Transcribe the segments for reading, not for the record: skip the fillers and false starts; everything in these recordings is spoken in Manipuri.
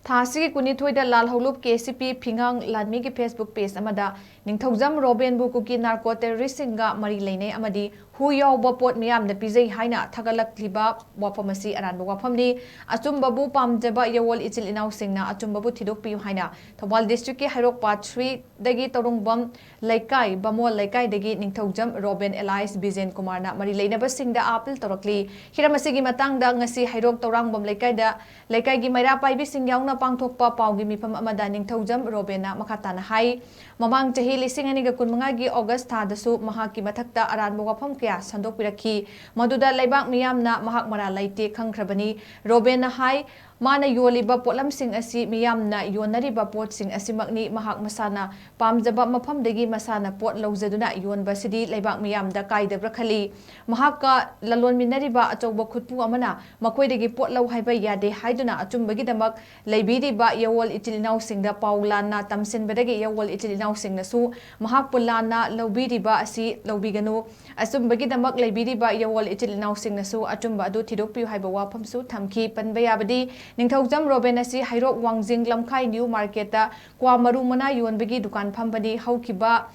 Asigi kunithoida Lalhoulup KCP Fingang Lanmi ki Facebook page Amada Ningthoujam Roben bu Kuki narco terrorist singa mari leinei amadi hu yawba pot miyam na pizai haina thagalakliba wafamasi aranba wafamni achumba bu pamjaba yawol ichil inaw singna achumba bu thidok piu haina Thobal district ki Hairok part 3 dagi Torungbam Laikai Bamol Laikai dagi Ningthoujam Roben Elias Bizen Kumar na mari leinaba singda apil torakli hiramasigi matangda ngasi Hairok Torangbam Laikai gi maira paibi sing yauna pangthokpa paugi mifam amada Ningthoujam Robena makhatana hai mamang chahi lising ani ga kunmanga gi August tha dasu mahaki mathakta aranba wafam kya sandokpirakhi maduda laibak miyamna mahak mara laite khangkhrabani Robena hai mana yoliba potlam sing asi miyamna yonariba pot sing asimakni mahak masana pamjaba mafamdagi masana pot lawjaduna yonba sidi laibak miyamda kaidabra khali mahakka lalon minariba achawba khutpu amana makoidagi pot law haiba yade haiduna achumbagi damak laibiriba yawol itilinaw singda paulana tamsinbadagi yawol itilinaw singnasu mahak pulana lawbiriba asi lawbiganu achumbagi damak laibiriba yawol itilinaw singnasu achumba adu thidokpiu haiba wafamsu thamki panbayabadi Ningthoujam Roben asi Hairok Wangjing Lamkhai New Market ta kwa maru mana yonbagi dukan phambani haukiba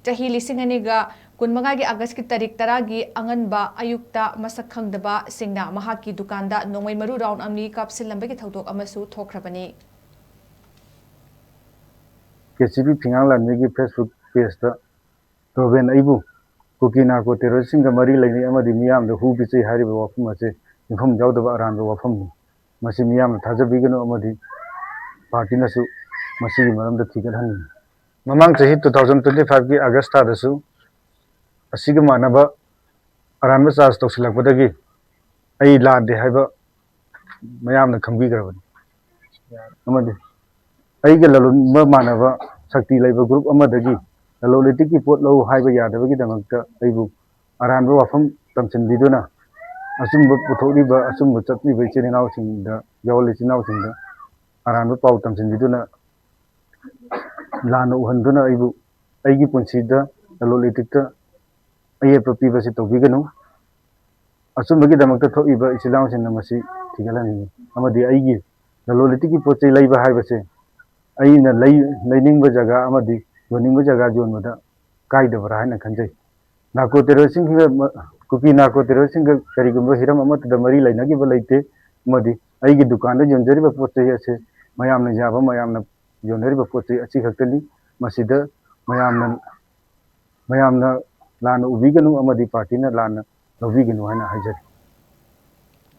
chahi lising aniga kunmanga gi August ki tarik taragi anganba ayukta masak khangdaba singna mahaki dukanda nongoi maru round amni kapsilambagi thodok amasu thokrabani KCP Fingang Lanmi ki Facebook page ta Roben aibu Kuki narco terrorist singa mari laini amadi miyam da hu bichi hariba wafam ase infam jawdaba aran ba wafam masi miyam thajabigano amadi party nasu masi maramda thigathan mamang chahi 2025 ki August tha dasu asiga manaba aranba charge tawsilakpadagi ai lade haiba mayamna khangbigrabani amadi aiga lalunba manaba sakti laiba group amadagi laloliti ki pot law haiba yadabagi damakta aibu aranba wafam tamchinbiduna asumba puthoriba asumba chatniba ichinaw singda yawol ichinaw singda aranba pau tamchinbiduna lana uhanduna aibu aigi punsida lalolitikta ayepa pibasi tawbiganu asumbagi damakta thoiba ichilaw singna masi thigalani amadi aigi lalolitiki pochai laiba haibase aina lainingba jaga amadi yoningba jaga jonmada kaidabra haina khanjai narco terrorist Kuki narco terrorist karigumba hiram amatda mari lainagi ba laite madi aigi dukan da jonjariba pochai ase mayamna jaba mayamna yonariba pochai achi khaktani masida mayamna lana ubiganu amadi party na lana lobiganu haina haijari